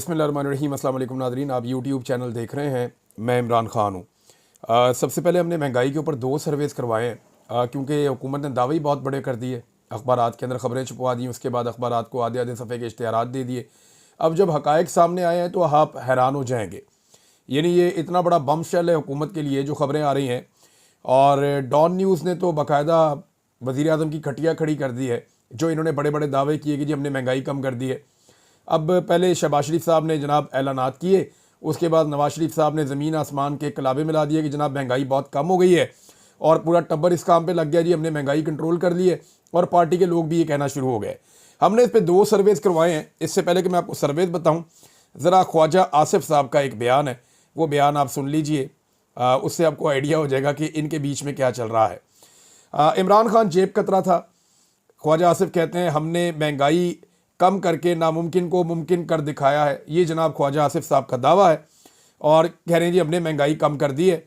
बिस्मिल्लाहिर्रहमानिर्रहीम। अस्सलाम वालेकुम नाज़रीन, आप यूट्यूब चैनल देख रहे हैं। मैं इमरान ख़ान हूँ। सबसे पहले हमने महंगाई के ऊपर 2 सर्वेस करवाए हैं, क्योंकि हुकूमत ने दावे ही बहुत बड़े कर दिए। अखबारात के अंदर ख़बरें छुपवा दी, उसके बाद अखबारात को आधे आधे सफ़े के इश्तिहारात दे दिए। अब जब हक़ाइक़ सामने आए हैं तो आप हैरान हो जाएंगे। यानी ये इतना बड़ा बम शेल है हुकूमत के लिए जो ख़बरें आ रही हैं। और डॉन न्यूज़ ने तो बाकायदा वज़ीर आज़म की खटिया खड़ी कर दी है, जो इन्होंने बड़े बड़े दावे किए कि जी हमने महंगाई कम कर दी है। अब पहले शहबाज शरीफ साहब ने जनाब ऐलानात किए, उसके बाद नवाज शरीफ साहब ने ज़मीन आसमान के कलाबे मिला दिए कि जनाब महंगाई बहुत कम हो गई है, और पूरा टब्बर इस काम पे लग गया जी हमने महंगाई कंट्रोल कर ली है। और पार्टी के लोग भी ये कहना शुरू हो गए। हमने इस पर 2 सर्वेज़ करवाए हैं। इससे पहले कि मैं आपको सर्वेज़ बताऊँ, ज़रा ख्वाजा आसिफ साहब का एक बयान है, वो बयान आप सुन लीजिए। उससे आपको आइडिया हो जाएगा कि इनके बीच में क्या चल रहा है। इमरान खान जेब कतरा था। ख्वाजा आसिफ कहते हैं हमने महंगाई कम करके नामुमकिन को मुमकिन कर दिखाया है। ये जनाब ख्वाजा आसिफ साहब का दावा है, और कह रहे हैं जी हमने महंगाई कम कर दी है।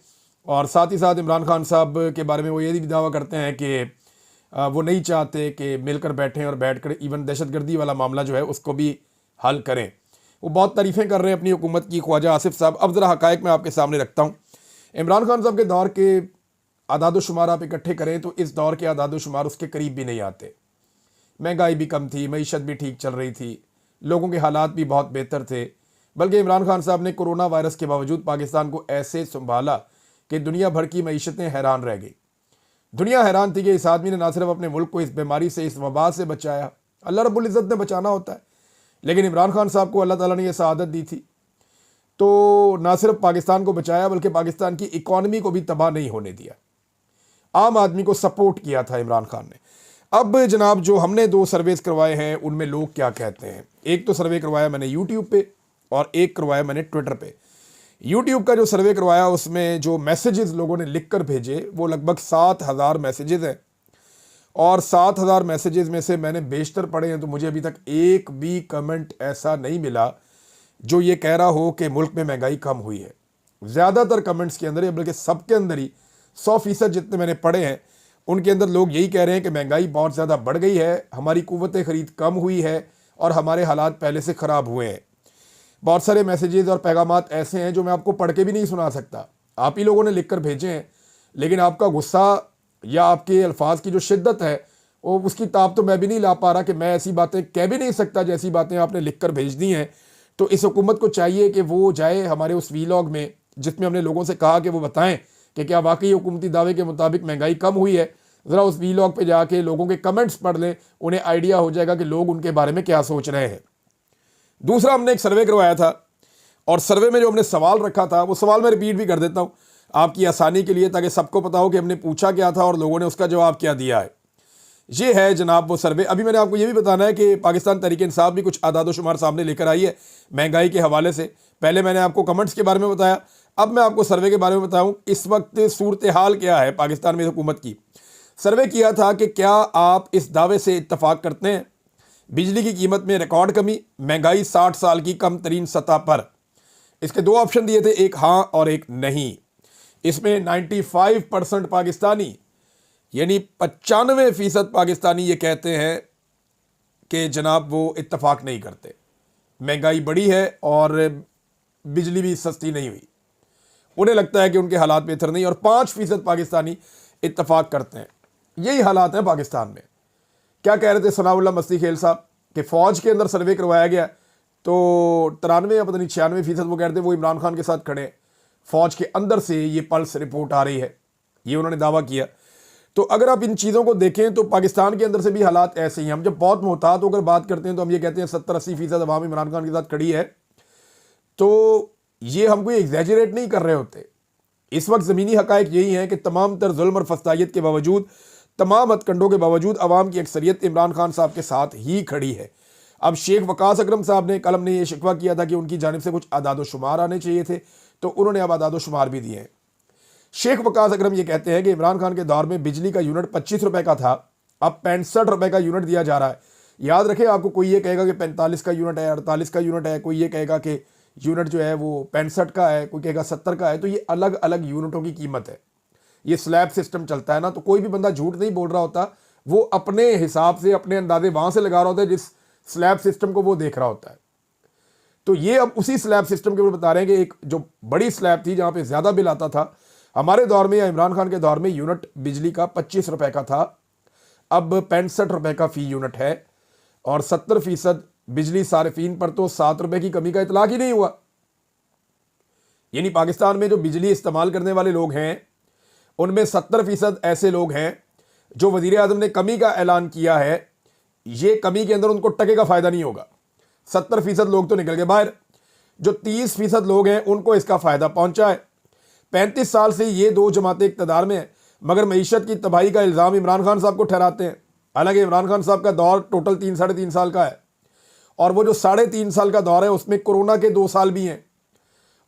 और साथ ही साथ इमरान खान साहब के बारे में वो ये भी दावा करते हैं कि वो नहीं चाहते कि मिलकर बैठें और बैठकर इवन दहशतगर्दी वाला मामला जो है उसको भी हल करें। वो बहुत तारीफ़ें कर रहे हैं अपनी हुकूमत की, ख्वाजा आसिफ साहब। अब ज़रा हक़ाइक़ मैं आपके सामने रखता हूँ। इमरान खान साहब के दौर के आदाद शुमार आप इकट्ठे करें तो इस दौर के आदाद शुमार उसके करीब भी नहीं आते। महंगाई भी कम थी, मईशत भी ठीक चल रही थी, लोगों के हालात भी बहुत बेहतर थे। बल्कि इमरान खान साहब ने कोरोना वायरस के बावजूद पाकिस्तान को ऐसे संभाला कि दुनिया भर की मईशतें हैरान रह गई। दुनिया हैरान थी कि इस आदमी ने ना सिर्फ अपने मुल्क को इस बीमारी से, इस वबा से बचाया, अल्लाह रब्बुल इज़्ज़त ने बचाना होता है, लेकिन इमरान खान साहब को अल्लाह ताला ने यह सआदत दी थी। तो ना सिर्फ पाकिस्तान को बचाया बल्कि पाकिस्तान की इकॉनमी को भी तबाह नहीं होने दिया। आम आदमी को सपोर्ट किया था इमरान खान ने। अब जनाब जो हमने 2 सर्वेस करवाए हैं उनमें लोग क्या कहते हैं। एक तो सर्वे करवाया मैंने यूट्यूब पे और एक करवाया मैंने ट्विटर पे। यूट्यूब का जो सर्वे करवाया उसमें जो मैसेजेस लोगों ने लिख कर भेजे वो लगभग 7000 मैसेजेस हैं, और 7000 मैसेजेस में से मैंने बेशतर पढ़े हैं तो मुझे अभी तक एक भी कमेंट ऐसा नहीं मिला जो ये कह रहा हो कि मुल्क में महंगाई कम हुई है। ज़्यादातर कमेंट्स के अंदर, बल्कि सबके अंदर ही 100% जितने मैंने पढ़े हैं उनके अंदर लोग यही कह रहे हैं कि महंगाई बहुत ज़्यादा बढ़ गई है, हमारी कुव्वत ख़रीद कम हुई है और हमारे हालात पहले से ख़राब हुए हैं। बहुत सारे मैसेजेस और पैगामात ऐसे हैं जो मैं आपको पढ़ के भी नहीं सुना सकता, आप ही लोगों ने लिख कर भेजे हैं, लेकिन आपका गुस्सा या आपके अल्फाज की जो शिद्दत है वो उसकी ताब तो मैं भी नहीं ला पा रहा कि मैं ऐसी बातें कह भी नहीं सकता जैसी बातें आपने लिख कर भेज दी हैं। तो इस हुकूमत को चाहिए कि वो जाए हमारे उस वीलॉग में जिसमें हमने लोगों से कहा कि वो बताएं कि क्या वाकई हुकूमती दावे के मुताबिक महंगाई कम हुई है। ज़रा उस वीलॉग पे जाके लोगों के कमेंट्स पढ़ लें, उन्हें आइडिया हो जाएगा कि लोग उनके बारे में क्या सोच रहे हैं। दूसरा, हमने एक सर्वे करवाया था और सर्वे में जो हमने सवाल रखा था वो सवाल मैं रिपीट भी कर देता हूँ आपकी आसानी के लिए, ताकि सबको पता हो कि हमने पूछा क्या था और लोगों ने उसका जवाब क्या दिया है। ये है जनाब वो सर्वे। अभी मैंने आपको ये भी बताना है कि पाकिस्तान तहरीक इंसाफ भी कुछ आदाद शुमार सामने लेकर आई है महंगाई के हवाले से। पहले मैंने आपको कमेंट्स के बारे में बताया, अब मैं आपको सर्वे के बारे में बताऊँ इस वक्त सूरत हाल क्या है पाकिस्तान में हुकूमत की। सर्वे किया था कि क्या आप इस दावे से इत्तफाक करते हैं बिजली की कीमत में रिकॉर्ड कमी, महंगाई 60 साल की कम तरीन सतह पर। इसके 2 ऑप्शन दिए थे, एक हाँ और एक नहीं। इसमें 95% पाकिस्तानी यानी 95% पाकिस्तानी ये कहते हैं कि जनाब वो इत्तफाक नहीं करते, महंगाई बढ़ी है और बिजली भी सस्ती नहीं हुई। उन्हें लगता है कि उनके हालात बेहतर नहीं, और 5% पाकिस्तानी इत्तफाक करते हैं। यही हालात हैं पाकिस्तान में। क्या कह रहे थे सनाउल्लाह मस्ती खेल साहब कि फ़ौज के अंदर सर्वे करवाया गया तो 93 या पता नहीं 96% वो कह रहे थे वो इमरान खान के साथ खड़े हैं। फ़ौज के अंदर से ये पल्स रिपोर्ट आ रही है, ये उन्होंने दावा किया। तो अगर आप इन चीज़ों को देखें तो पाकिस्तान के अंदर से भी हालात ऐसे ही हैं। हम जब बहुत मोहतात होकर बात करते हैं तो हम ये कहते हैं 70-80% अवाम इमरान खान के साथ खड़ी है, तो ये हम कोई एग्जैजरेट नहीं कर रहे होते। इस वक्त ज़मीनी हक़ाइक़ यही हैं कि तमाम तर जुल्म और फस्तायत के बावजूद, तमाम हथकंडों के बावजूद अवाम की अक्सरियत इमरान खान साहब के साथ ही खड़ी है। अब शेख वकास अकरम साहब ने कल हमने ये शिकवा किया था कि उनकी जानिब से कुछ आदाद शुमार आने चाहिए थे, तो उन्होंने अब आदाद शुमार भी दिए हैं। शेख वकास अकरम ये कहते हैं कि इमरान खान के दौर में बिजली का यूनिट 25 रुपये का था, अब 65 रुपये का यूनिट दिया जा रहा है। याद रखें, आपको कोई ये कहेगा कि 45 का यूनिट है, 48 का यूनिट है, कोई ये कहेगा कि यूनिट जो है वो 65 का है, कोई कहेगा 70 का है। तो ये अलग अलग यूनिटों की कीमत है। ये स्लैब सिस्टम चलता है ना, तो कोई भी बंदा झूठ नहीं बोल रहा होता, वो अपने हिसाब से अपने अंदाजे वहाँ से लगा रहा होता है जिस स्लैब सिस्टम को वो देख रहा होता है। तो ये अब उसी स्लैब सिस्टम के ऊपर बता रहे हैं कि एक जो बड़ी स्लैब थी जहाँ पे ज़्यादा बिल आता था, हमारे दौर में या इमरान खान के दौर में यूनिट बिजली का 25 रुपए का था, अब 65 रुपए का फी यूनिट है। और 70% बिजली सार्फिन पर तो 7 रुपए की कमी का इतलाक ही नहीं हुआ। यानी पाकिस्तान में जो बिजली इस्तेमाल करने वाले लोग हैं उनमें 70% ऐसे लोग हैं जो वजीर आजम ने कमी का ऐलान किया है, ये कमी के अंदर उनको टके का फायदा नहीं होगा। 70% लोग तो निकल गए बाहर, जो 30% लोग हैं उनको इसका फायदा पहुंचा है। 35 साल से ये दो जमातें इक़्तिदार में हैं, मगर मईशत की तबाही का इल्ज़ाम इमरान खान साहब को ठहराते हैं। हालांकि इमरान खान साहब का दौर टोटल 3-3.5 साल का है, और वो जो 3.5 साल का दौर है उसमें कोरोना के 2 साल भी हैं।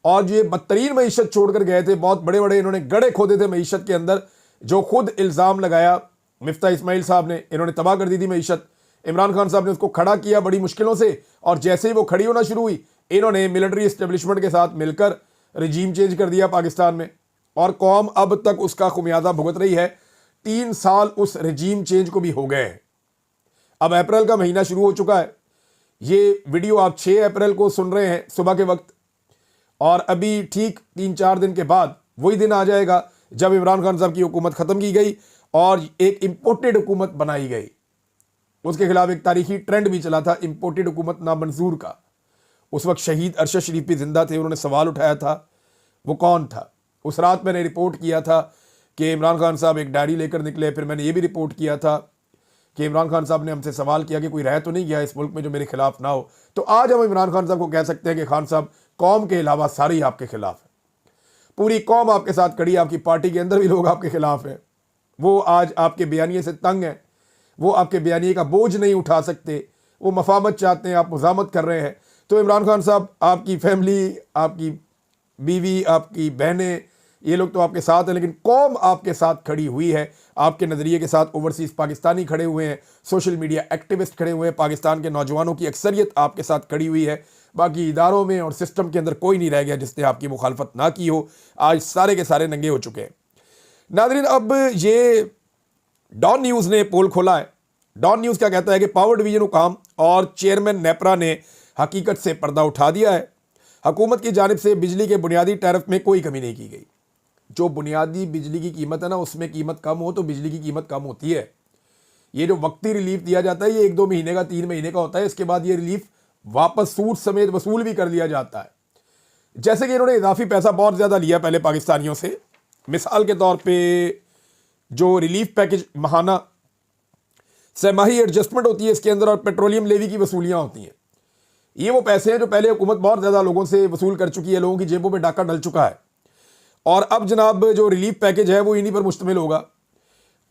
और जो ये बदतरीन मईशत छोड़कर गए थे, बहुत बड़े बड़े इन्होंने गड़े खोदे थे मईशत के अंदर, जो खुद इल्ज़ाम लगाया मिफ्ता इस्माइल साहब ने, इन्होंने तबाह कर दी थी मईशत। इमरान खान साहब ने उसको खड़ा किया बड़ी मुश्किलों से, और जैसे ही वो खड़ी होना शुरू हुई इन्होंने मिलिट्री इस्टेब्लिशमेंट के साथ मिलकर रजीम चेंज कर दिया पाकिस्तान में, और कौम अब तक उसका खुमियाजा भुगत रही है। 3 साल उस रजीम चेंज को भी हो गए हैं। अब अप्रैल का महीना शुरू हो चुका है। ये वीडियो आप 6 अप्रैल को सुन रहे हैं सुबह के वक्त, और अभी ठीक 3-4 दिन के बाद वही दिन आ जाएगा जब इमरान खान साहब की हुकूमत ख़त्म की गई और एक इम्पोर्टेड हुकूमत बनाई गई। उसके खिलाफ एक तारीखी ट्रेंड भी चला था इम्पोर्टेड हुकूमत नामंजूर का। उस वक्त शहीद अरशद शरीफ भी जिंदा थे, उन्होंने सवाल उठाया था वो कौन था। उस रात मैंने रिपोर्ट किया था कि इमरान खान साहब एक डायरी लेकर निकले। फिर मैंने ये भी रिपोर्ट किया था कि इमरान खान साहब ने हमसे सवाल किया कि कोई रह तो नहीं गया इस मुल्क में जो मेरे खिलाफ ना हो। तो आज हम इमरान खान साहब को कह सकते हैं कि खान साहब, कौम के अलावा सारी आपके खिलाफ है, पूरी कौम आपके साथ खड़ी, आपकी पार्टी के अंदर भी लोग आपके खिलाफ हैं। वो आज आपके बयानिए से तंग हैं, वो आपके बयानिए का बोझ नहीं उठा सकते, वो मफामत चाहते हैं, आप मुजामत कर रहे हैं। तो इमरान खान साहब, आपकी फैमिली, आपकी बीवी, आपकी बहनें, ये लोग तो आपके साथ हैं, लेकिन कौम आपके साथ खड़ी हुई है। आपके नज़रिए के साथ ओवरसीज़ पाकिस्तानी खड़े हुए हैं, सोशल मीडिया एक्टिविस्ट खड़े हुए हैं, पाकिस्तान के नौजवानों की अक्सरियत आपके साथ खड़ी हुई है। बाकी इदारों में और सिस्टम के अंदर कोई नहीं रह गया जिसने आपकी मुखालफत ना की हो। आज सारे के सारे नंगे हो चुके हैं। नाज़रीन, अब ये डॉन न्यूज़ ने पोल खोला है। डॉन न्यूज़ क्या कहता है कि पावर डिवीजन हुकाम और चेयरमैन नेपरा ने हकीकत से पर्दा उठा दिया है। हुकूमत की जानिब से बिजली के बुनियादी टैरिफ में कोई कमी नहीं की गई। जो बुनियादी बिजली की कीमत है ना, उसमें कीमत कम हो तो बिजली की कीमत कम होती है। ये जो वक्ती रिलीफ दिया जाता है ये 1-2 महीने का, 3 महीने का होता है। इसके बाद ये रिलीफ वापस सूद समेत वसूल भी कर लिया जाता है। जैसे कि इन्होंने इजाफी पैसा बहुत ज़्यादा लिया पहले पाकिस्तानियों से। मिसाल के तौर पे जो रिलीफ पैकेज महाना सहमाही एडजस्टमेंट होती है इसके अंदर, और पेट्रोलियम लेवी की वसूलियाँ होती हैं। ये वो पैसे हैं जो पहले हुकूमत बहुत ज़्यादा लोगों से वसूल कर चुकी है, लोगों की जेबों में डाका डल चुका है। और अब जनाब जो रिलीफ पैकेज है वो इन्हीं पर मुश्तमिल होगा।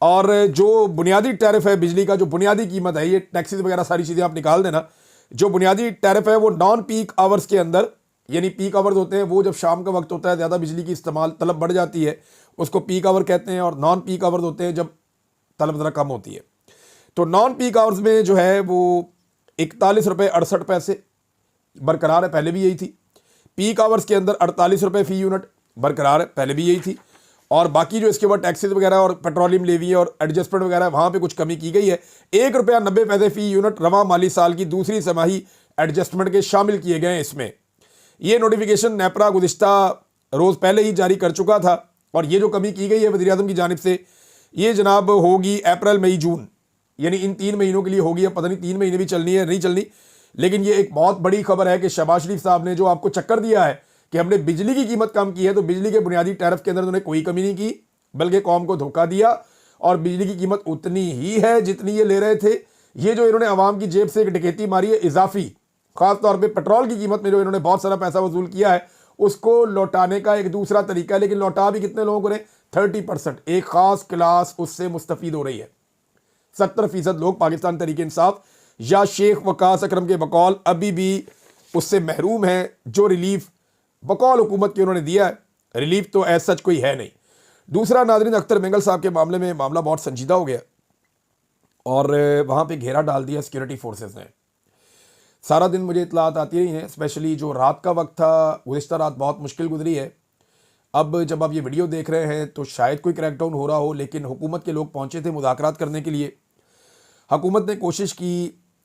और जो बुनियादी टैरिफ है बिजली का, जो बुनियादी कीमत है, ये टैक्सेस वगैरह सारी चीज़ें आप निकाल देना, जो बुनियादी टैरिफ है वो नॉन पीक आवर्स के अंदर, यानी पीक आवर्स होते हैं वो जब शाम का वक्त होता है, ज़्यादा बिजली की इस्तेमाल तलब बढ़ जाती है, उसको पीक आवर कहते हैं। और नॉन पीक आवर्स होते हैं जब तलब ज़रा कम होती है। तो नॉन पीक आवर्स में जो है वो 41 रुपये 68 पैसे बरकरार है, पहले भी यही थी। पीक आवर्स के अंदर 48 रुपये फ़ी यूनिट बरकरार है, पहले भी यही थी। और बाकी जो इसके बाद टैक्सेस वगैरह और पेट्रोलियम लेवी और एडजस्टमेंट वगैरह, वहाँ पे कुछ कमी की गई है। 1 रुपया 90 पैसे फ़ी यूनिट रवा माली साल की दूसरी समाही एडजस्टमेंट के शामिल किए गए हैं इसमें। ये नोटिफिकेशन नेपरा गुज़िश्ता रोज़ पहले ही जारी कर चुका था। और ये जो कमी की गई है वज़ीर आज़म की जानिब से, ये जनाब होगी अप्रैल मई जून, यानी इन 3 महीनों के लिए होगी। अब पता नहीं 3 महीने भी चलनी है नहीं चलनी, लेकिन ये एक बहुत बड़ी खबर है कि शहबाज शरीफ साहब ने जो आपको चक्कर दिया है कि हमने बिजली की कीमत कम की है, तो बिजली के बुनियादी टैरिफ के अंदर उन्होंने कोई कमी नहीं की, बल्कि कौम को धोखा दिया। और बिजली की कीमत उतनी ही है जितनी ये ले रहे थे। ये जो इन्होंने आवाम की जेब से एक डकैती मारी है इजाफी, खासतौर पर पेट्रोल की कीमत में जो इन्होंने बहुत सारा पैसा वसूल किया है, उसको लौटाने का एक दूसरा तरीका है। लेकिन लौटा भी कितने लोगों को ने? 30%। एक खास क्लास उससे मुस्तफीद हो रही है। 70% लोग पाकिस्तान तहरीक इंसाफ या शेख वकास अकरम के बकौल अभी भी उससे महरूम हैं। जो रिलीफ बकौल हुकूमत के उन्होंने दिया है, रिलीफ तो ऐसा सच कोई है नहीं। दूसरा, नाज़रीन, अख्तर मेंगल साहब के मामले में मामला बहुत संजीदा हो गया और वहाँ पे घेरा डाल दिया सिक्योरिटी फोर्सेस ने। सारा दिन मुझे इतलात आती रही हैं, स्पेशली जो रात का वक्त था, गुज़िश्ता रात बहुत मुश्किल गुजरी है। अब जब आप ये वीडियो देख रहे हैं तो शायद कोई क्रैकडाउन हो रहा हो, लेकिन हुकूमत के लोग पहुँचे थे मुज़ाकरात करने के लिए। हुकूमत ने कोशिश की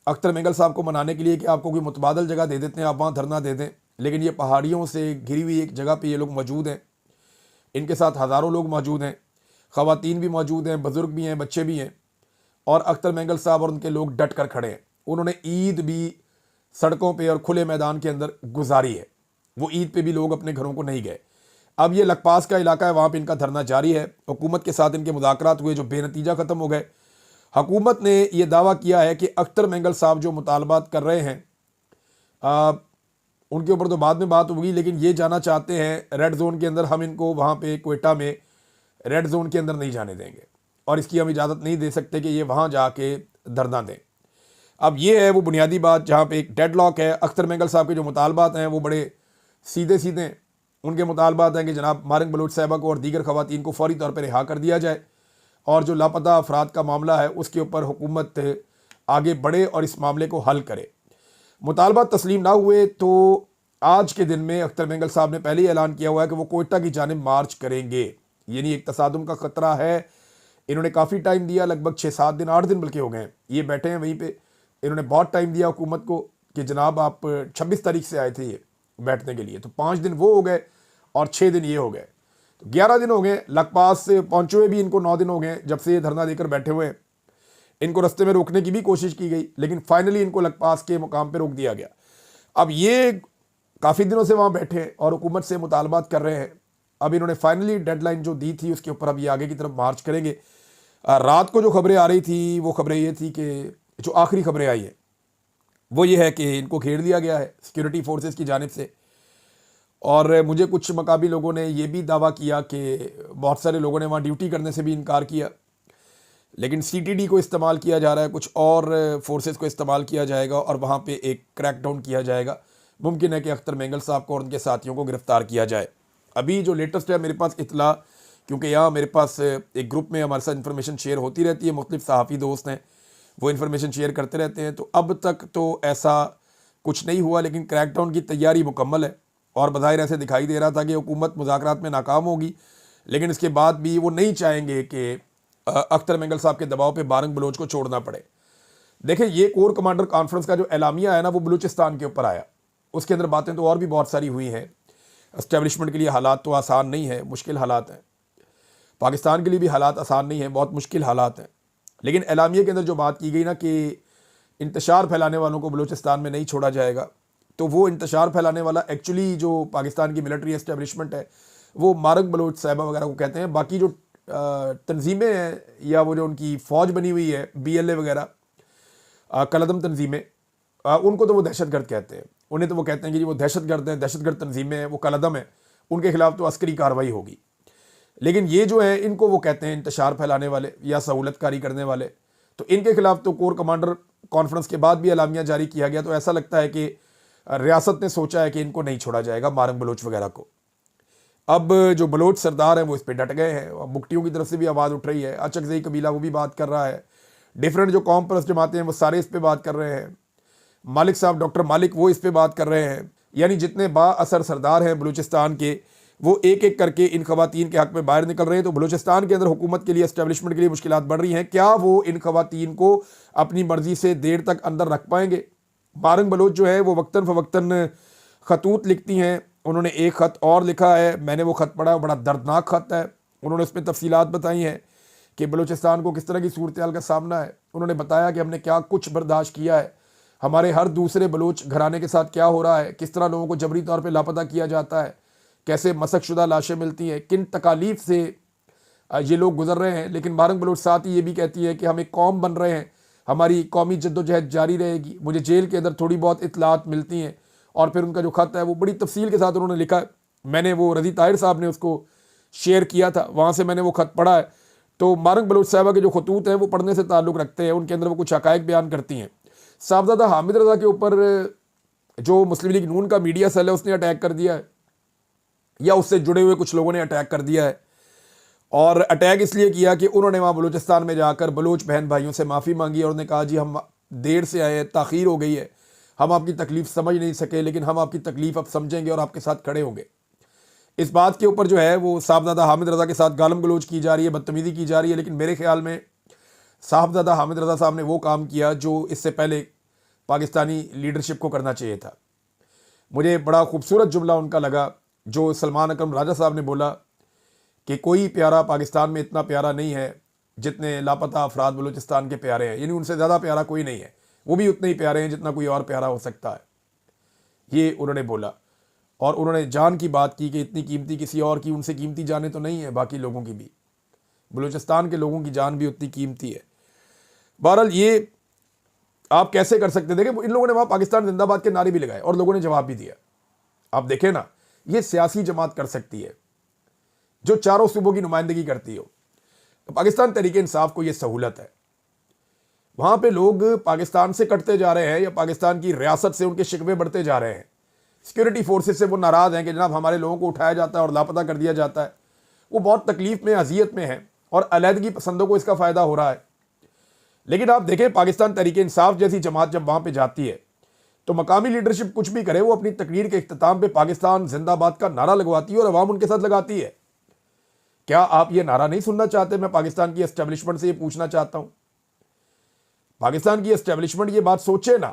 अख्तर मेंगल साहब को मनाने के लिए कि आपको कोई मुतबादल जगह दे देते हैं, आप वहाँ धरना दे दें। लेकिन ये पहाड़ियों से घिरी हुई एक जगह पे ये लोग मौजूद हैं, इनके साथ हज़ारों लोग मौजूद हैं, ख़वातीन भी मौजूद हैं, बुज़ुर्ग भी हैं, बच्चे भी हैं, और अख्तर मेंगल साहब और उनके लोग डट कर खड़े हैं। उन्होंने ईद भी सड़कों पे और खुले मैदान के अंदर गुजारी है, वो ईद पे भी लोग अपने घरों को नहीं गए। अब ये लखपास का इलाका है, वहाँ पे इनका धरना जारी है। हुकूमत के साथ इनके मुज़ाकरात हुए जो बेनतीजा ख़त्म हो गए। हुकूमत ने यह दावा किया है कि अख्तर मेंगल साहब जो मुतालबात कर रहे हैं उनके ऊपर तो बाद में बात होगी, लेकिन ये जाना चाहते हैं रेड जोन के अंदर। हम इनको वहाँ पे क्वेटा में रेड जोन के अंदर नहीं जाने देंगे और इसकी हम इजाज़त नहीं दे सकते कि ये वहाँ जाके धरना दें। अब ये है वो बुनियादी बात जहाँ पे एक डेडलॉक है। अख्तर मेंगल साहब के जो मुतालबात हैं वो बड़े सीधे सीधे हैं। उनके मुतालबात हैं कि जनाब मारिंग बलूच साहिबा को और दीगर ख़वातीन को फौरी तौर पर रिहा कर दिया जाए, और जो लापता अफराद का मामला है उसके ऊपर हुकूमत आगे बढ़े और इस मामले को हल करे। मुतालबात तस्लीम ना हुए तो आज के दिन में अख्तर मेंगल साहब ने पहले ही ऐलान किया हुआ है कि वो कोयटा की जानिब मार्च करेंगे। यानी एक तसादुम का ख़तरा है। इन्होंने काफ़ी टाइम दिया, लगभग 6-7 दिन 8 दिन बल्कि हो गए हैं ये बैठे हैं वहीं पे। इन्होंने बहुत टाइम दिया हुकूमत को कि जनाब आप 26 तारीख से आए थे ये बैठने के लिए, तो 5 दिन वो हो गए और 6 दिन ये हो गए, तो 11 दिन हो गए। लखपास से पहुँचे हुए भी इनको 9 दिन हो गए जब से ये धरना देकर बैठे हुए हैं। इनको रास्ते में रोकने की भी कोशिश की गई, लेकिन फाइनली इनको लखपास के मुकाम पर रोक दिया गया। अब ये काफ़ी दिनों से वहाँ बैठे हैं और हुकूमत से मुतालबात कर रहे हैं। अब इन्होंने फाइनली डेडलाइन जो दी थी उसके ऊपर अब ये आगे की तरफ मार्च करेंगे। रात को जो खबरें आ रही थी वो खबरें ये थी कि जो आखिरी खबरें आई हैं वो ये है कि इनको घेर दिया गया है सिक्योरिटी फोर्सेस की जानिब से। और मुझे कुछ मकामी लोगों ने ये भी दावा किया कि बहुत सारे लोगों ने वहाँ ड्यूटी करने से भी इनकार किया, लेकिन CTD को इस्तेमाल किया जा रहा है, कुछ और फोर्सेस को इस्तेमाल किया जाएगा और वहाँ पे एक क्रैकडाउन किया जाएगा। मुमकिन है कि अख्तर मेंगल साहब को और उनके साथियों को गिरफ़्तार किया जाए। अभी जो लेटेस्ट है मेरे पास इतला, क्योंकि यहाँ मेरे पास एक ग्रुप में हमारे साथ इन्फॉर्मेशन शेयर होती रहती है, मुख्तलिफ सहाफ़ी दोस्त हैं वो इन्फॉर्मेशन शेयर करते रहते हैं, तो अब तक तो ऐसा कुछ नहीं हुआ, लेकिन क्रैकडाउन की तैयारी मुकम्मल है। और बज़ाहिर ऐसे दिखाई दे रहा था कि हुकूमत मुज़ाकरात में नाकाम होगी, लेकिन इसके बाद भी वो नहीं चाहेंगे कि अख्तर मेंगल साहब के दबाव पे बारंग बलोच को छोड़ना पड़े। देखें, ये कोर कमांडर कॉन्फ्रेंस का जो एलामिया है ना वो बलूचिस्तान के ऊपर आया, उसके अंदर बातें तो और भी बहुत सारी हुई हैं। इस्टेब्लिशमेंट के लिए हालात तो आसान नहीं है, मुश्किल हालात हैं। पाकिस्तान के लिए भी हालात आसान नहीं है, बहुत मुश्किल हालात हैं। लेकिन एलामिया के अंदर जो बात की गई ना कि इंतशार फैलाने वालों को बलूचिस्तान में नहीं छोड़ा जाएगा, तो वो इंतशार फैलाने वाला एक्चुअली जो पाकिस्तान की मिलिट्री एस्टेब्लिशमेंट है वो मारक बलोच साहिबा वगैरह को कहते हैं। बाकी जो तंजीमें हैं या वो जो उनकी फ़ौज बनी हुई है BLA वगैरह, कलदम तंजीमें, उनको तो वो दहशतगर्द कहते हैं। उन्हें तो वो कहते हैं कि जी वो दहशतगर्द हैं, दहशतगर्द तंजीमें हैं, वो कलदम है, उनके खिलाफ तो अस्करी कार्रवाई होगी। लेकिन ये जो है इनको वो कहते हैं इंतशार फैलाने वाले या सहूलतकारी करने वाले, तो इनके खिलाफ तो कोर कमांडर कॉन्फ्रेंस के बाद भी एलामिया जारी किया गया। तो ऐसा लगता है कि रियासत ने सोचा है कि इनको नहीं छोड़ा जाएगा, मारंग बलोच वगैरह को। अब जो बलोच सरदार हैं वो इस पर डट गए हैं। मुफ्तियों की तरफ से भी आवाज़ उठ रही है, अचकज़ई कबीला वो भी बात कर रहा है, डिफरेंट जो कौम परस्त जमातें हैं वो सारे इस पर बात कर रहे हैं। मालिक साहब, डॉक्टर मालिक, वो इस पर बात कर रहे हैं। यानी जितने बाअसर सरदार हैं बलूचिस्तान के, वो एक एक करके इन खवातीन के हक़ में बाहर निकल रहे हैं। तो बलूचिस्तान के अंदर हुकूमत के लिए, एस्टेब्लिशमेंट के लिए मुश्किलात बढ़ रही हैं। क्या वो इन खवातीन को अपनी मर्ज़ी से देर तक अंदर रख पाएंगे? बारंग बलोच जो है वो वक्तन फ़वक्तन खतूत लिखती हैं। उन्होंने एक ख़त और लिखा है, मैंने वो ख़त पढ़ा, बड़ा दर्दनाक ख़त है। उन्होंने उसमें तफसीलात बताई हैं कि बलूचिस्तान को किस तरह की सूरत हाल का सामना है। उन्होंने बताया कि हमने क्या कुछ बर्दाश्त किया है, हमारे हर दूसरे बलोच घराने के साथ क्या हो रहा है, किस तरह लोगों को जबरी तौर पर लापता किया जाता है, कैसे मसकशुदा लाशें मिलती हैं, किन तकालीफ से ये लोग गुजर रहे हैं। लेकिन बारंग बलोच साथ ही ये भी कहती है कि हम एक कौम बन रहे हैं, हमारी कौमी जद्दोजहद जारी रहेगी। मुझे जेल के अंदर थोड़ी बहुत इतलात मिलती हैं। और फिर उनका जो ख़त है वो बड़ी तफसील के साथ उन्होंने लिखा है। मैंने वो रज़ी ताहिर साहब ने उसको शेयर किया था, वहाँ से मैंने वो ख़त पढ़ा है। तो बारंग बलोच साहिबा के जो खतूत हैं वो पढ़ने से ताल्लुक़ रखते हैं, उनके अंदर वो कुछ हक़ाइक़ बयान करती हैं। साहबजादा हामिद रज़ा के ऊपर जो मुस्लिम लीग नून का मीडिया सेल है उसने अटैक कर दिया है, या उससे जुड़े हुए कुछ लोगों ने अटैक कर दिया है। और अटैक इसलिए किया कि उन्होंने वहाँ बलूचिस्तान में जाकर बलोच बहन भाइयों से माफ़ी मांगी और उन्होंने कहा जी हम देर से आए, ताख़ीर हो गई है, हम आपकी तकलीफ़ समझ नहीं सके, लेकिन हम आपकी तकलीफ़ अब समझेंगे और आपके साथ खड़े होंगे। इस बात के ऊपर जो है वो साहबजादा हामिद रज़ा के साथ गालम गलोच की जा रही है, बदतमीज़ी की जा रही है। लेकिन मेरे ख्याल में साहबजादा हामिद रज़ा साहब ने वो काम किया जो इससे पहले पाकिस्तानी लीडरशिप को करना चाहिए था। मुझे बड़ा खूबसूरत जुमला उनका लगा जो सलमान अकरम राजा साहब ने बोला कि कोई प्यारा पाकिस्तान में इतना प्यारा नहीं है जितने लापता अफराद बलूचिस्तान के प्यारे हैं, यानी उनसे ज़्यादा प्यारा कोई नहीं है, वो भी उतने ही प्यारे हैं जितना कोई और प्यारा हो सकता है। ये उन्होंने बोला और उन्होंने जान की बात की कि इतनी कीमती किसी और की उनसे कीमती जाने तो नहीं है, बाकी लोगों की भी, बलूचिस्तान के लोगों की जान भी उतनी कीमती है। बहरहाल ये आप कैसे कर सकते, देखें इन लोगों ने वहाँ पाकिस्तान जिंदाबाद के नारे भी लगाए और लोगों ने जवाब भी दिया। आप देखें ना, ये सियासी जमात कर सकती है जो चारों सूबों की नुमाइंदगी करती हो। तो पाकिस्तान तहरीक इंसाफ को ये सहूलत है, वहाँ पे लोग पाकिस्तान से कटते जा रहे हैं या पाकिस्तान की रियासत से उनके शिकवे बढ़ते जा रहे हैं, सिक्योरिटी फोर्सेस से वो नाराज़ हैं कि जनाब हमारे लोगों को उठाया जाता है और लापता कर दिया जाता है। वो बहुत तकलीफ में, अजियत में है और अलहदगी पसंदों को इसका फ़ायदा हो रहा है। लेकिन आप देखें पाकिस्तान तहरीक इंसाफ जैसी जमात जब वहाँ पर जाती है तो मकामी लीडरशिप कुछ भी करे, वो अपनी तकरीर के इख्तिताम पे पाकिस्तान जिंदाबाद का नारा लगवाती है और अवाम उनके साथ लगाती है। क्या आप ये नारा नहीं सुनना चाहते? मैं पाकिस्तान की एस्टेब्लिशमेंट से ये पूछना चाहता हूं, पाकिस्तान की एस्टेब्लिशमेंट ये बात सोचे ना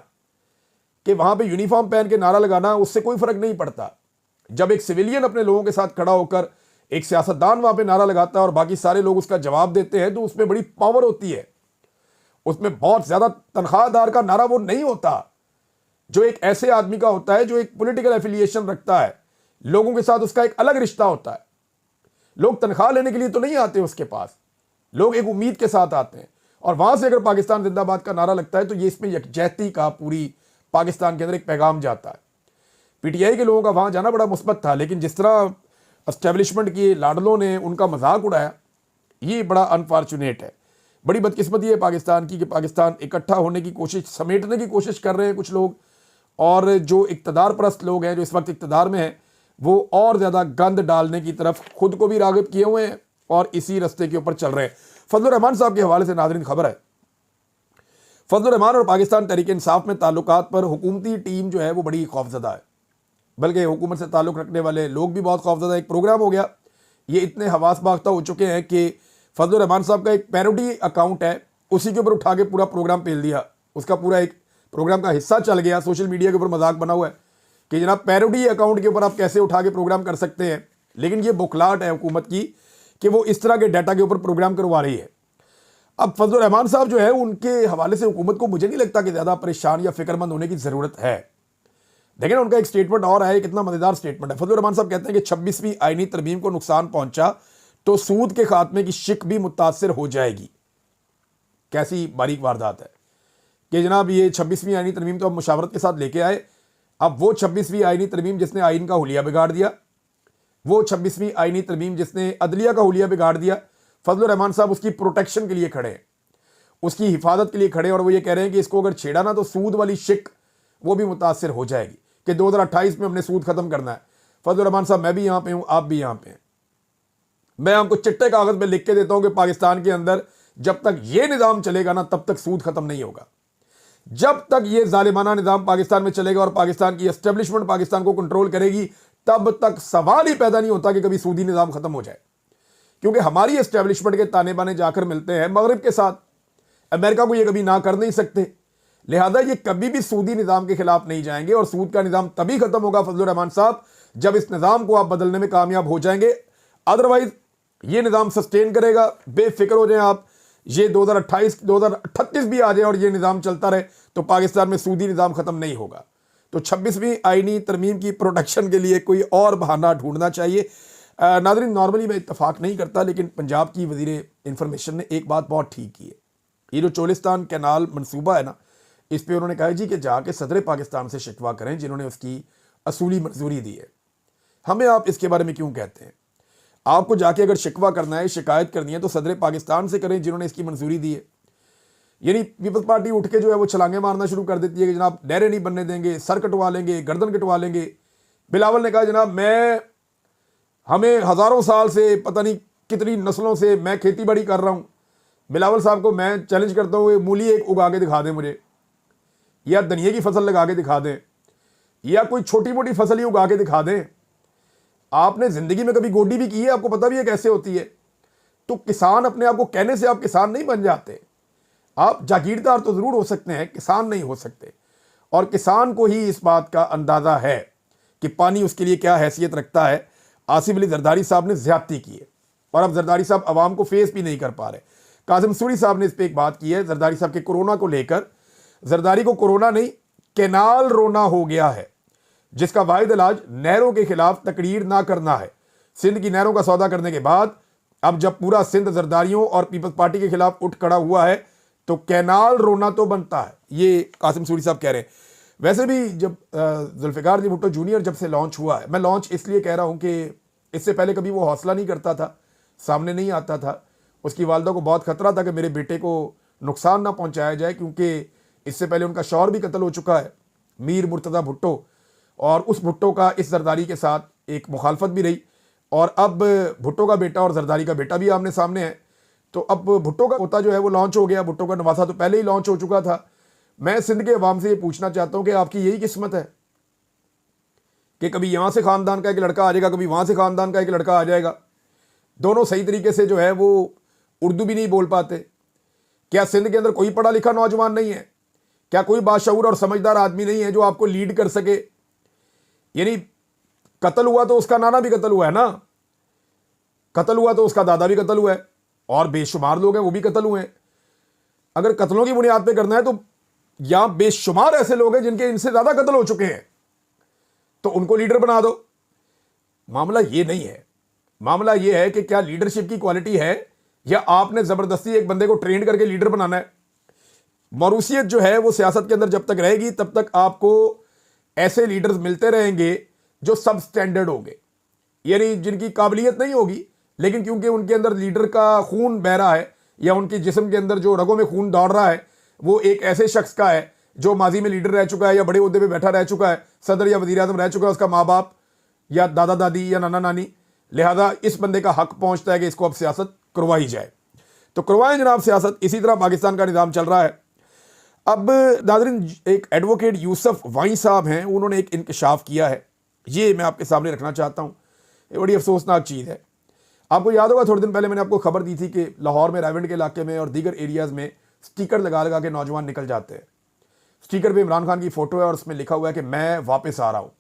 कि वहां पे यूनिफॉर्म पहन के नारा लगाना उससे कोई फर्क नहीं पड़ता। जब एक सिविलियन अपने लोगों के साथ खड़ा होकर एक सियासतदान वहां पे नारा लगाता है और बाकी सारे लोग उसका जवाब देते हैं तो उसमें बड़ी पावर होती है। उसमें बहुत ज्यादा तनख्वाहदार का नारा वो नहीं होता जो एक ऐसे आदमी का होता है जो एक पॉलिटिकल एफिलिएशन रखता है, लोगों के साथ उसका एक अलग रिश्ता होता है। लोग तनख्वाह लेने के लिए तो नहीं आते उसके पास, लोग एक उम्मीद के साथ आते हैं। और वहां से अगर पाकिस्तान जिंदाबाद का नारा लगता है तो ये इसमें यकजहती का पूरी पाकिस्तान के अंदर एक पैगाम जाता है। पीटीआई के लोगों का वहां जाना बड़ा मुस्बत था, लेकिन जिस तरह एस्टेब्लिशमेंट के लाडलों ने उनका मजाक उड़ाया, ये बड़ा अनफॉर्चुनेट है। बड़ी बदकिस्मती है पाकिस्तान की कि पाकिस्तान इकट्ठा होने की कोशिश, समेटने की कोशिश कर रहे हैं कुछ लोग, और जो इक़्तिदार परस्त लोग हैं जो इस वक्त इक़्तिदार में हैं वो और ज़्यादा गंद डालने की तरफ खुद को भी राग़िब किए हुए हैं और इसी रास्ते के ऊपर चल रहे हैं। फजलुर रहमान साहब के हवाले से नाज़रीन खबर है, फजलुर रहमान और पाकिस्तान तहरीक इंसाफ में ताल्लुकात पर हुकूमती टीम जो है वो बड़ी खौफजदा है, बल्कि हुकूमत से ताल्लुक़ रखने वाले लोग भी बहुत खौफजदा। एक प्रोग्राम हो गया, ये इतने हवास बाख्ता हो चुके हैं कि फजलुर रहमान साहब का एक पैरोडी अकाउंट है, उसी के ऊपर उठा के पूरा प्रोग्राम पेल दिया। उसका पूरा एक प्रोग्राम का हिस्सा चल गया, सोशल मीडिया के ऊपर मजाक बना हुआ है कि जनाब पैरोडी अकाउंट के ऊपर आप कैसे उठा के प्रोग्राम कर सकते हैं। लेकिन ये बुखलाहट है हुकूमत की कि वो इस तरह के डाटा के ऊपर प्रोग्राम करवा रही है। अब फजलुर रहमान साहब जो है उनके हवाले से हुकूमत को मुझे नहीं लगता कि ज़्यादा परेशान या फिक्रमंद होने की ज़रूरत है। देखिए ना, उनका एक स्टेटमेंट और है, कितना मज़ेदार स्टेटमेंट है। फजलुर रहमान साहब कहते हैं कि 26वीं आईनी तरमीम को नुकसान पहुंचा तो सूद के खात्मे की शिक भी मुतासर हो जाएगी। कैसी बारीक वारदात है कि जनाब ये 26वीं आईनी तरमीम तो अब मुशावरत के साथ लेके आए, अब वो 26वीं आईनी तरमीम जिसने आइन का हुलिया बिगाड़ दिया, वो 26वीं आईनी तरमीम जिसने अदलिया का हुलिया बिगाड़ दिया, फजलुर रहमान साहब उसकी प्रोटेक्शन के लिए खड़े हैं, उसकी हिफाजत के लिए खड़े हैं और वो ये कह रहे हैं कि इसको अगर छेड़ा ना तो सूद वाली शिक वो भी मुतासर हो जाएगी कि 2028 में हमने सूद खत्म करना है। फजलुर रहमान साहब, मैं भी यहाँ पे हूँ, आप भी यहाँ पे हैं। मैं आपको चिट्टे कागज में लिख के देता हूँ कि पाकिस्तान के अंदर जब तक ये निज़ाम चलेगा ना तब तक सूद खत्म नहीं होगा। जब तक ये जालिमाना निज़ाम पाकिस्तान में चलेगा और पाकिस्तान की एस्टेब्लिशमेंट पाकिस्तान को कंट्रोल करेगी, तब तक सवाल ही पैदा नहीं होता कि कभी सूदी निज़ाम खत्म हो जाए। क्योंकि हमारी एस्टेब्लिशमेंट के ताने बाने जाकर मिलते हैं मगरिब के साथ, अमेरिका को ये कभी ना कर नहीं सकते, लिहाजा ये कभी भी सूदी निज़ाम के खिलाफ नहीं जाएंगे। और सूद का निज़ाम तभी खत्म होगा फजलुर रहमान साहब जब इस निज़ाम को आप बदलने में कामयाब हो जाएंगे, अदरवाइज ये निज़ाम सस्टेन करेगा। बेफिक्र हो जाएं आप, ये 2028-2038 भी आ जाए और ये निज़ाम चलता रहे तो पाकिस्तान में सूदी निज़ाम ख़त्म नहीं होगा। तो 26वीं आईनी तरमीम की प्रोटेक्शन के लिए कोई और बहाना ढूंढना चाहिए। नाज़रीन, नॉर्मली मैं इत्तफाक नहीं करता, लेकिन पंजाब की वज़ीर इंफॉर्मेशन ने एक बात बहुत ठीक की है। ये जो चोलिस्तान कैनाल मनसूबा है ना, इस पर उन्होंने कहा जी कि जाके सदर पाकिस्तान से शिकवा करें जिन्होंने उसकी असूली मंजूरी दी है। हमें आप इसके बारे में क्यों कहते हैं? आपको जाके अगर शिकवा करना है, शिकायत करनी है तो सदर पाकिस्तान से करें जिन्होंने इसकी मंजूरी दी है। यानी पीपल्स पार्टी उठ के जो है वो छलांगे मारना शुरू कर देती है कि जनाब नहरें नहीं बनने देंगे, सर कटवा लेंगे, गर्दन कटवा लेंगे। बिलावल ने कहा जनाब हमें हज़ारों साल से, पता नहीं कितनी नस्लों से मैं खेती बाड़ी कर रहा हूँ। बिलावल साहब को मैं चैलेंज करता हूँ, मूली एक उगा के दिखा दें मुझे, या धनिया की फसल लगा के दिखा दें, या कोई छोटी मोटी फसल ही उगा के दिखा दें। आपने ज़िंदगी में कभी गोडी भी की है? आपको पता भी है कैसे होती है? तो किसान अपने आप को कहने से आप किसान नहीं बन जाते। आप जागीरदार तो ज़रूर हो सकते हैं, किसान नहीं हो सकते। और किसान को ही इस बात का अंदाज़ा है कि पानी उसके लिए क्या हैसियत रखता है। आसिफ अली जरदारी साहब ने ज्यादती की है और अब जरदारी साहब आवाम को फेस भी नहीं कर पा रहे। कासिम सूरी साहब ने इस पर एक बात की है जरदारी साहब के कोरोना को लेकर। जरदारी को कोरोना नहीं, कैनाल रोना हो गया है, जिसका वाहिद इलाज नहरों के खिलाफ तकरीर ना करना है। सिंध की नहरों का सौदा करने के बाद अब जब पूरा सिंध जरदारियों और पीपल्स पार्टी के खिलाफ उठ खड़ा हुआ है तो कैनाल रोना तो बनता है, ये कासिम सूरी साहब कह रहे हैं। वैसे भी जब जुल्फिकार जी भुट्टो जूनियर जब से लॉन्च हुआ है, मैं लॉन्च इसलिए कह रहा हूं कि इससे पहले कभी वो हौसला नहीं करता था, सामने नहीं आता था। उसकी वालदा को बहुत खतरा था कि मेरे बेटे को नुकसान ना पहुंचाया जाए, क्योंकि इससे पहले उनका शौहर भी कत्ल हो चुका है, मीर मुर्तज़ा भुट्टो, और उस भुट्टो का इस जरदारी के साथ एक मुखालफत भी रही। और अब भुट्टो का बेटा और जरदारी का बेटा भी आमने सामने है। तो अब भुट्टो का पोता जो है वो लॉन्च हो गया, भुट्टो का नवासा तो पहले ही लॉन्च हो चुका था। मैं सिंध के अवाम से ये पूछना चाहता हूं कि आपकी यही किस्मत है कि कभी यहां से खानदान का एक लड़का आ जाएगा, कभी वहां से खानदान का एक लड़का आ जाएगा, दोनों सही तरीके से जो है वो उर्दू भी नहीं बोल पाते। क्या सिंध के अंदर कोई पढ़ा लिखा नौजवान नहीं है? क्या कोई बाशऊर और समझदार आदमी नहीं है जो आपको लीड कर सके? यानी कत्ल हुआ तो उसका नाना भी कत्ल हुआ है ना, कत्ल हुआ तो उसका दादा भी कत्ल हुआ है, और बेशुमार लोग हैं वो भी कत्ल हुए हैं। अगर कत्लों की बुनियाद पे करना है तो यहां बेशुमार ऐसे लोग हैं जिनके इनसे ज्यादा कत्ल हो चुके हैं, तो उनको लीडर बना दो। मामला ये नहीं है, मामला ये है कि क्या लीडरशिप की क्वालिटी है या आपने जबरदस्ती एक बंदे को ट्रेन करके लीडर बनाना है। मरूसियत जो है वो सियासत के अंदर जब तक रहेगी तब तक आपको ऐसे लीडर्स मिलते रहेंगे जो सब स्टैंडर्ड होंगे, यानी जिनकी काबिलियत नहीं होगी लेकिन क्योंकि उनके अंदर लीडर का खून बह रहा है या उनके जिस्म के अंदर जो रगों में खून दौड़ रहा है वो एक ऐसे शख्स का है जो माजी में लीडर रह चुका है या बड़े ओहदे पे बैठा रह चुका है, सदर या वजीर आजम रह चुका है, उसका माँ बाप या दादा दादी या नाना नानी। लिहाजा इस बंदे का हक पहुंचता है कि इसको अब सियासत करवाई जाए, तो करवाएं जनाब सियासत। इसी तरह पाकिस्तान का निज़ाम चल रहा है। अब नाज़रीन, एक एडवोकेट यूसुफ वाई साहब हैं, उन्होंने एक इंकशाफ किया है, ये मैं आपके सामने रखना चाहता हूँ। ये बड़ी अफसोसनाक चीज़ है। आपको याद होगा थोड़े दिन पहले मैंने आपको खबर दी थी कि लाहौर में रायवंड के इलाके में और दीगर एरियाज़ में स्टिकर लगा लगा के नौजवान निकल जाते हैं। स्टिकर पे इमरान खान की फ़ोटो है और उसमें लिखा हुआ है कि मैं वापस आ रहा हूँ।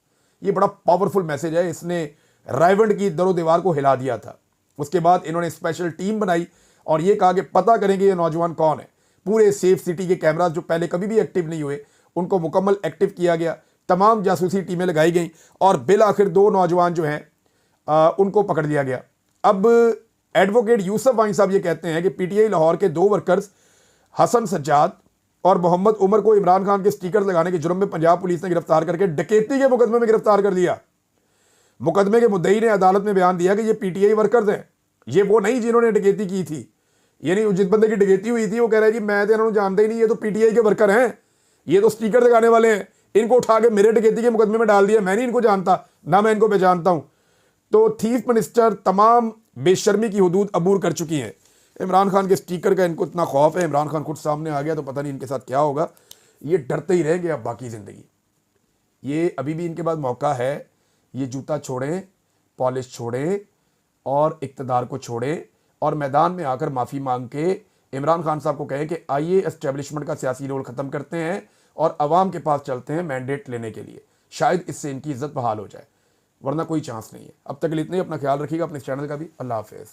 ये बड़ा पावरफुल मैसेज है, इसने रायवंड की दरो दीवार को हिला दिया था। उसके बाद इन्होंने स्पेशल टीम बनाई और ये कहा कि पता करेंगे ये नौजवान कौन है। पूरे सेफ सिटी के कैमराज जो पहले कभी भी एक्टिव नहीं हुए उनको मुकम्मल एक्टिव किया गया, तमाम जासूसी टीमें लगाई गई और बिल आखिर 2 नौजवान जो हैं उनको पकड़ लिया गया। अब एडवोकेट यूसुफ वाई साहब ये कहते हैं कि पीटीआई लाहौर के 2 वर्कर्स हसन सज्जाद और मोहम्मद उमर को इमरान खान के स्टिकर लगाने के जुर्म में पंजाब पुलिस ने गिरफ्तार करके डकैती के मुकदमे में गिरफ्तार कर दिया। मुकदमे के मुद्दई ने अदालत में बयान दिया कि ये पीटीआई वर्कर्स हैं, ये वो नहीं जिन्होंने डकैती की थी। यानी जिस बंदे की डकैती हुई थी वो कह रहा है जी मैं तो इन्होंने जानता ही नहीं, ये तो पीटीआई के वर्कर हैं, ये तो स्टिकर लगाने वाले हैं, इनको उठा के मेरे डकैती के मुकदमे में डाल दिया, मैं नहीं इनको जानता, ना मैं इनको पहचानता हूं। तो थीफ मिनिस्टर तमाम बेशर्मी की हदूद अबूर कर चुकी हैं। इमरान खान के स्टिकर का इनको इतना खौफ है, इमरान खान खुद सामने आ गया तो पता नहीं इनके साथ क्या होगा। ये डरते ही रहेंगे अब बाकी ज़िंदगी। ये अभी भी इनके पास मौका है, ये जूता छोड़ें, पॉलिश छोड़ें और इक़्तिदार को छोड़ें और मैदान में आकर माफ़ी मांग के इमरान खान साहब को कहें कि आइए एस्टेब्लिशमेंट का सियासी रोल ख़त्म करते हैं और अवाम के पास चलते हैं मैंडेट लेने के लिए। शायद इससे इनकी इज़्ज़त बहाल हो जाए, वरना कोई चांस नहीं है। अब तक के लिए इतने, अपना ख्याल रखिएगा, अपने चैनल का भी। अल्लाह हाफ़िज़।